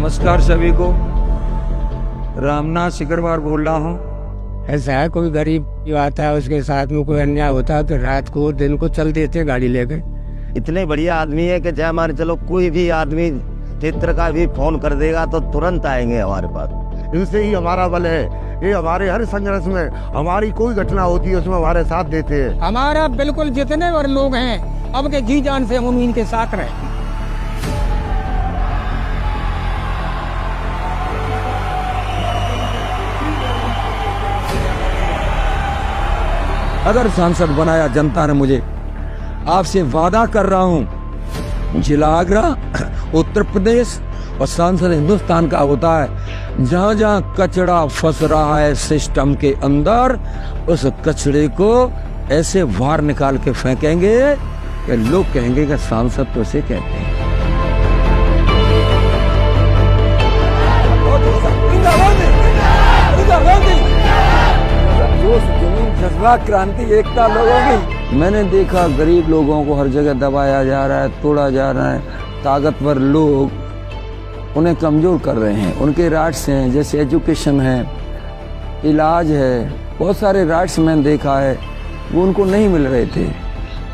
नमस्कार सभी को। रामनाथ सिकरवार बोल रहा हूँ। ऐसा है, कोई गरीब जो आता है उसके साथ में कोई अन्याय होता है तो रात को दिन को चल देते हैं गाड़ी लेके। इतने बढ़िया आदमी है कि चाहे मान चलो कोई भी आदमी क्षेत्र का भी फोन कर देगा तो तुरंत आएंगे हमारे पास। इनसे ही हमारा बल है। ये हमारे हर संघर्ष में हमारी कोई घटना होती है उसमें हमारे साथ देते हैं। हमारा बिल्कुल जितने और लोग हैं अब के जी जान से हम इनके साथ रहे। अगर सांसद बनाया जनता ने मुझे, आपसे वादा कर रहा हूं, जिला आगरा, उत्तर प्रदेश और सांसद हिंदुस्तान का होता है। जहां जहां कचरा फंस रहा है सिस्टम के अंदर, उस कचरे को ऐसे बाहर निकाल के फेंकेंगे कि लोग कहेंगे कि सांसद तो इसे कहते हैं। जज्बा, क्रांति, एकता लोगों की। मैंने देखा गरीब लोगों को हर जगह दबाया जा रहा है, तोड़ा जा रहा है। ताकतवर लोग उन्हें कमजोर कर रहे हैं। उनके राइट्स हैं, जैसे एजुकेशन है, इलाज है, बहुत सारे राइट्स मैंने देखा है वो उनको नहीं मिल रहे थे।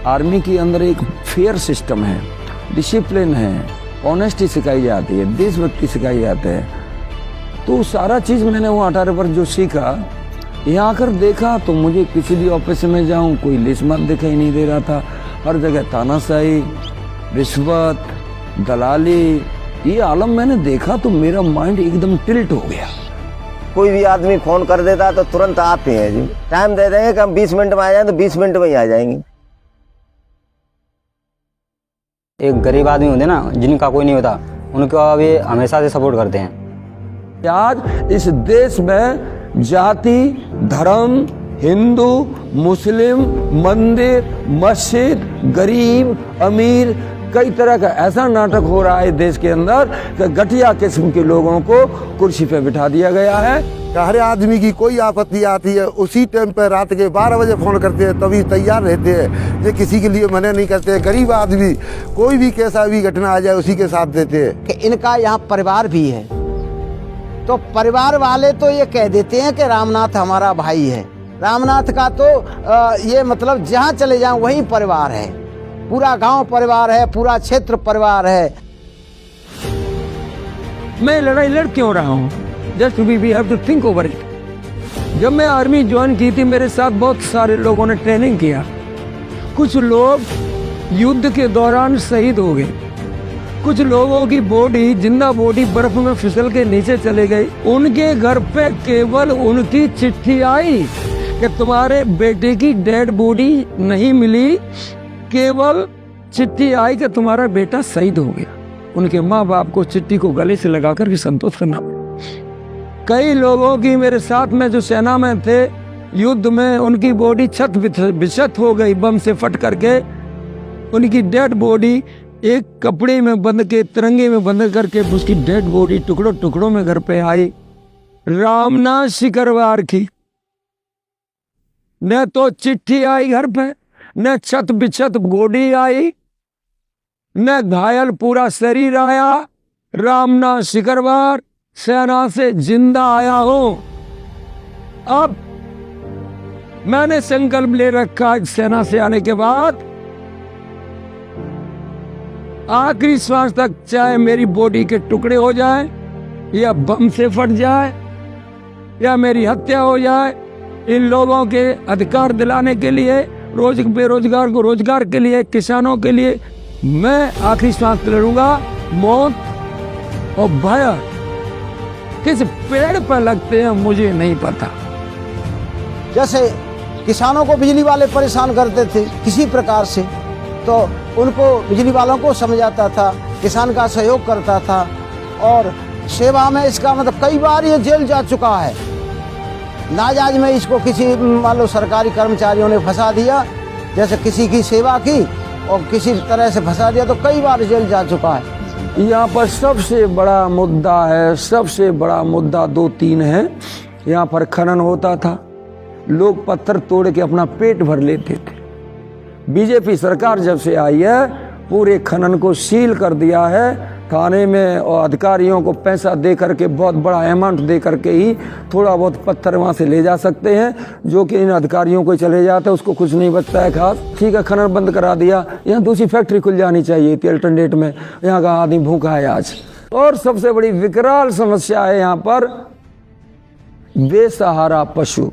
आर्मी के अंदर एक फेयर सिस्टम है, डिसिप्लिन है, ऑनेस्टी सिखाई जाती है, देशभक्ति सिखाई जाती है। तो सारा चीज़ मैंने वो 18 वर्ष जो सीखा, यहाँ आकर देखा तो मुझे किसी भी ऑफिस में जाऊँ कोई लिस्मत दिखाई नहीं दे रहा था। हर जगह तानाशाही, रिश्वत, दलाली, ये आलम मैंने देखा तो मेरा माइंड एकदम टिल्ट हो गया। कोई भी आदमी फोन कर देता तो तुरंत आते हैं जी। टाइम दे देंगे कि हम 20 मिनट में आ जाएं तो 20 मिनट में ही आ जाएंगे। एक गरीब आदमी होते ना जिनका कोई नहीं होता, उनको भी हमेशा से सपोर्ट करते हैं। आज इस देश में जाति, धर्म, हिंदू, मुस्लिम, मंदिर, मस्जिद, गरीब, अमीर, कई तरह का ऐसा नाटक हो रहा है देश के अंदर कि घटिया किस्म के लोगों को कुर्सी पे बिठा दिया गया है। हर आदमी की कोई आपत्ति आती है उसी टाइम पे रात के 12 बजे फोन करते हैं, तभी तैयार रहते हैं। ये किसी के लिए मना नहीं करते हैं। गरीब आदमी कोई भी कैसा भी घटना आ जाए उसी के साथ देते हैं। कि इनका यहाँ परिवार भी है, तो परिवार वाले तो ये कह देते हैं कि रामनाथ हमारा भाई है। रामनाथ का तो ये मतलब जहाँ चले जाएं वहीं परिवार है, पूरा गांव परिवार है, पूरा क्षेत्र परिवार है। मैं लड़ाई लड़ क्यों रहा हूँ? Just we have to think over it. जब मैं आर्मी ज्वाइन की थी, मेरे साथ बहुत सारे लोगों ने ट्रेनिंग किया। कुछ लोग युद्ध के दौरान शहीद हो गए, कुछ लोगों की बॉडी, जिंदा बॉडी बर्फ में फिसल के नीचे चले गई। उनके घर पे केवल उनकी चिट्ठी आई कि तुम्हारे बेटे की डेड बॉडी नहीं मिली, केवल चिट्ठी आई कि तुम्हारा बेटा शहीद हो गया। उनके माँ बाप को चिट्ठी को गले से लगाकर भी संतोष करना पड़ा। कई लोगों की मेरे साथ में जो सेना में थे युद्ध में, उनकी बॉडी छत बिछत हो गई बम से फट करके। उनकी डेड बॉडी एक कपड़े में बंद के, तिरंगे में बंद करके उसकी डेड बॉडी टुकड़ों टुकड़ों में घर पे आई। रामनाथ सिकरवार की न तो चिट्ठी आई घर पे, न छत बिछत बॉडी आई, न घायल पूरा शरीर आया। रामनाथ सिकरवार सेना से जिंदा आया हूं। अब मैंने संकल्प ले रखा सेना से आने के बाद आखिरी श्वास तक, चाहे मेरी बॉडी के टुकड़े हो जाए या बम से फट जाए या मेरी हत्या हो जाए, इन लोगों के अधिकार दिलाने के लिए, बेरोजगार को रोजगार के लिए, किसानों के लिए मैं आखिरी श्वास लड़ूंगा। मौत और भय किस पेड़ पर लगते हैं मुझे नहीं पता। जैसे किसानों को बिजली वाले परेशान करते थे किसी प्रकार से, तो उनको बिजली वालों को समझाता था, किसान का सहयोग करता था और सेवा में इसका मतलब कई बार ये जेल जा चुका है। नाजायज में इसको किसी मान लो सरकारी कर्मचारियों ने फंसा दिया, जैसे किसी की सेवा की और किसी तरह से फंसा दिया, तो कई बार जेल जा चुका है। यहाँ पर सबसे बड़ा मुद्दा है, सबसे बड़ा मुद्दा 2-3 है। यहाँ पर खनन होता था, लोग पत्थर तोड़ के अपना पेट भर लेते थे। बीजेपी सरकार जब से आई है पूरे खनन को सील कर दिया है थाने में और अधिकारियों को पैसा दे करके, बहुत बड़ा अमाउंट दे करके ही थोड़ा बहुत पत्थर वहाँ से ले जा सकते हैं, जो कि इन अधिकारियों को चले जाते हैं, उसको कुछ नहीं बचता है खास। ठीक है, खनन बंद करा दिया, यहाँ दूसरी फैक्ट्री खुल जानी चाहिए थी अल्टरनेट में, यहाँ का आदमी भूखा है आज। और सबसे बड़ी विकराल समस्या है यहाँ पर बेसहारा पशु,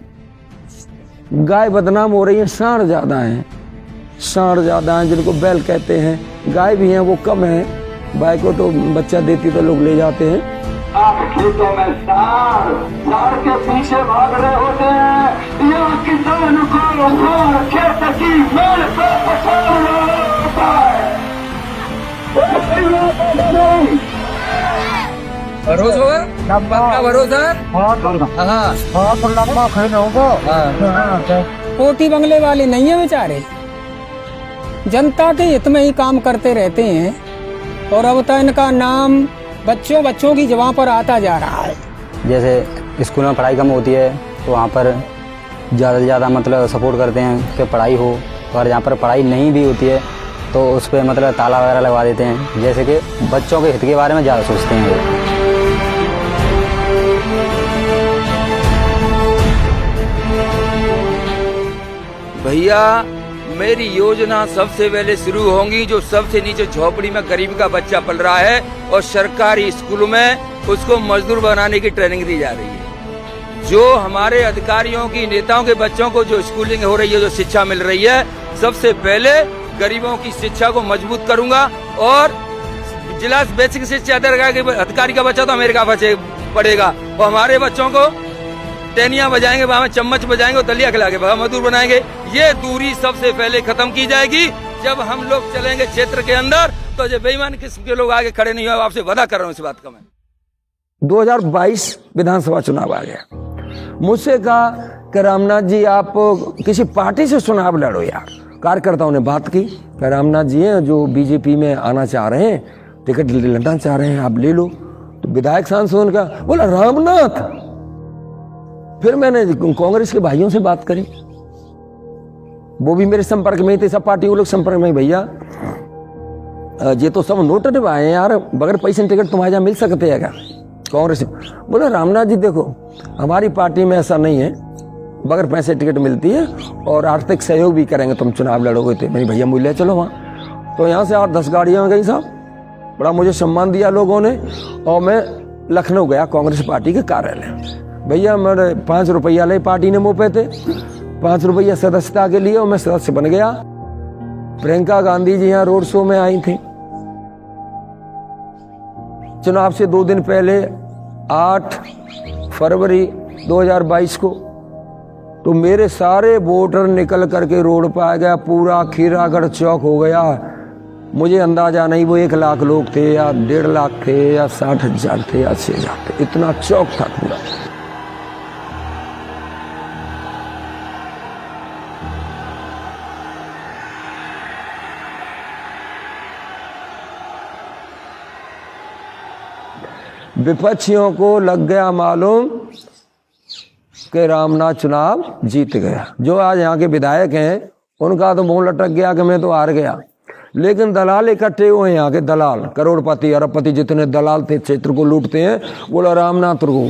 गाय बदनाम हो रही है, सांड ज़्यादा हैं, सांड ज़्यादा हैं जिनको बैल कहते हैं, गाय भी हैं वो कम है, गाय को तो बच्चा देती तो लोग ले जाते हैं। आप खेतों में सांड के पीछे भाग रहे होते हैं, या किसान को खेत की मेल पे पछाड़ रहा होता है। भरोसा होगा, भरोसा कोठी बंगले वाले नहीं है बेचारे, जनता के हित में ही काम करते रहते हैं, और अब तो इनका नाम बच्चों की जगह पर आता जा रहा है। जैसे स्कूल में पढ़ाई कम होती है तो वहाँ पर ज़्यादा से ज़्यादा मतलब सपोर्ट करते हैं कि पढ़ाई हो, और जहाँ पर पढ़ाई नहीं भी होती है तो उस पर मतलब ताला वगैरह लगवा देते हैं, जैसे कि बच्चों के हित के बारे में ज़्यादा सोचते हैं वो। भैया मेरी योजना सबसे पहले शुरू होंगी जो सबसे नीचे झोपड़ी में गरीब का बच्चा पल रहा है, और सरकारी स्कूल में उसको मजदूर बनाने की ट्रेनिंग दी जा रही है। जो हमारे अधिकारियों की, नेताओं के बच्चों को जो स्कूलिंग हो रही है, जो शिक्षा मिल रही है, सबसे पहले गरीबों की शिक्षा को मजबूत करूंगा। और जिला बेसिक शिक्षा अधिकारी का बच्चा तो अमेरिका पढ़ेगा, और हमारे बच्चों को टेनिया बजाएंगे, वहां चम्मच बजाएंगे, दलिया खिला के मजदूर बनाएंगे। ये दूरी सबसे पहले खत्म की जाएगी। जब हम लोग चलेंगे क्षेत्र के अंदर तो जो बेईमान किस्म के लोग आगे खड़े नहीं हुए, आपसे वादा कर रहा हूँ इस बात का। मैं 2022 विधानसभा चुनाव आ गया, मुझसे कहा कि रामनाथ जी आप किसी पार्टी से चुनाव लड़ो यार। कार्यकर्ताओं ने बात की कि रामनाथ जी हैं जो बीजेपी में आना चाह रहे हैं, टिकट लड़ना चाह रहे हैं, आप ले लो। तो विधायक सांसद का बोला रामनाथ। फिर मैंने कांग्रेस के भाइयों से बात करी, वो भी मेरे संपर्क में थे, सब पार्टी वो लोग संपर्क में। भैया ये तो सब नोटेड आए हैं यार, बगैर पैसे टिकट तुम्हारे यहाँ मिल सकते हैं क्या? कांग्रेस बोला रामनाथ जी देखो हमारी पार्टी में ऐसा नहीं है, बगैर पैसे टिकट मिलती है और आर्थिक सहयोग भी करेंगे, तुम चुनाव लड़ोगे तो। मेरी भैया मूल्य चलो वहाँ। तो यहाँ से 8-10 गाड़ियाँ गई साहब, बड़ा मुझे सम्मान दिया लोगों ने, और मैं लखनऊ गया कांग्रेस पार्टी के कार्यालय। भैया मेरे 5 रुपया ले पार्टी ने मुँह पे थे, 5 रुपया सदस्यता के लिए, और मैं सदस्य बन गया। प्रियंका गांधी जी यहाँ रोड शो में आई थी चुनाव से 2 दिन पहले, 8 फरवरी 2022 को। तो मेरे सारे वोटर निकल करके रोड पर आ गया, पूरा खीरागढ़ चौक हो गया। मुझे अंदाजा नहीं वो 1 लाख लोग थे या 1.5 लाख थे या 60,000 थे या 80,000 थे, इतना चौक था पूरा। विपक्षियों को लग गया मालूम कि रामनाथ चुनाव जीत गया। जो आज यहाँ के विधायक हैं उनका तो मुंह लटक गया कि मैं तो हार गया, लेकिन दलाल इकट्ठे हुए यहाँ के दलाल, करोड़पति अरबपति जितने दलाल थे क्षेत्र को लूटते हैं, बोला रामनाथ को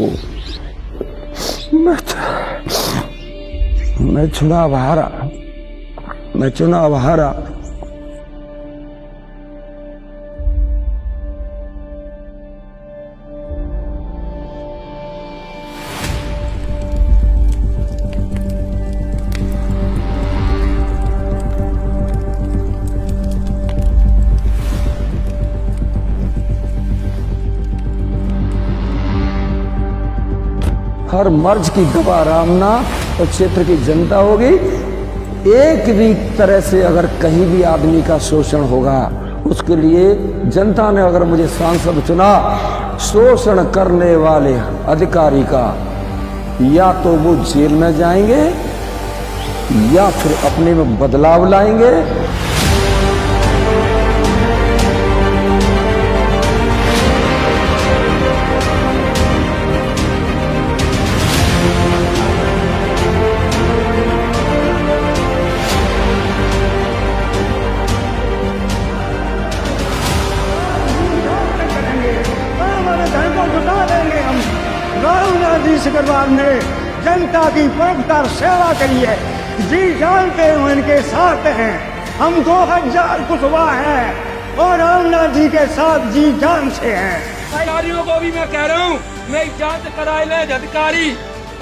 मैं चुनाव हारा, मैं चुनाव हारा। हर मर्ज की गवाह रामनाथ और क्षेत्र की जनता होगी। एक भी तरह से अगर कहीं भी आदमी का शोषण होगा, उसके लिए जनता ने अगर मुझे सांसद चुना, शोषण करने वाले अधिकारी का या तो वो जेल में जाएंगे या फिर अपने में बदलाव लाएंगे। अग्रवाल ने जनता की परोपकार सेवा करी है, जी जानते हुए इनके साथ हैं। हम 2000 कुशवाहा हैं और रामनाथ जी के साथ जी जान से हैं। अधिकारियों को भी मैं कह रहा हूँ, मेरी जांच कराए ले अधिकारी,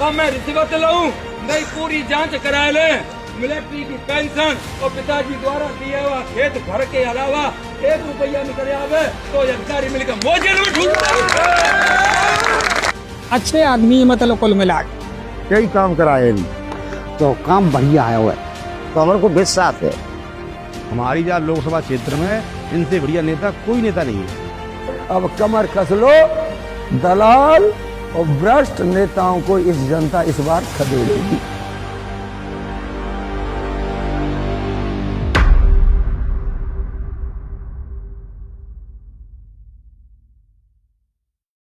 और मैं रिश्वत लूँ, मेरी पूरी जांच कराए ले। मिलिट्री की पेंशन और पिताजी द्वारा दिया हुआ खेत भर के अलावा 1 रुपया निकल आवे तो अधिकारी मिलकर मौजे लूट। अच्छे आदमी मतलब कुल मिला कई काम कराए तो काम बढ़िया है वो। तो हमारे को विश्वास है। हमारी जहाँ लोकसभा क्षेत्र में इनसे बढ़िया नेता कोई नेता नहीं है। अब कमर कस लो, दलाल और भ्रष्ट नेताओं को इस जनता इस बार खदेड़ेगी।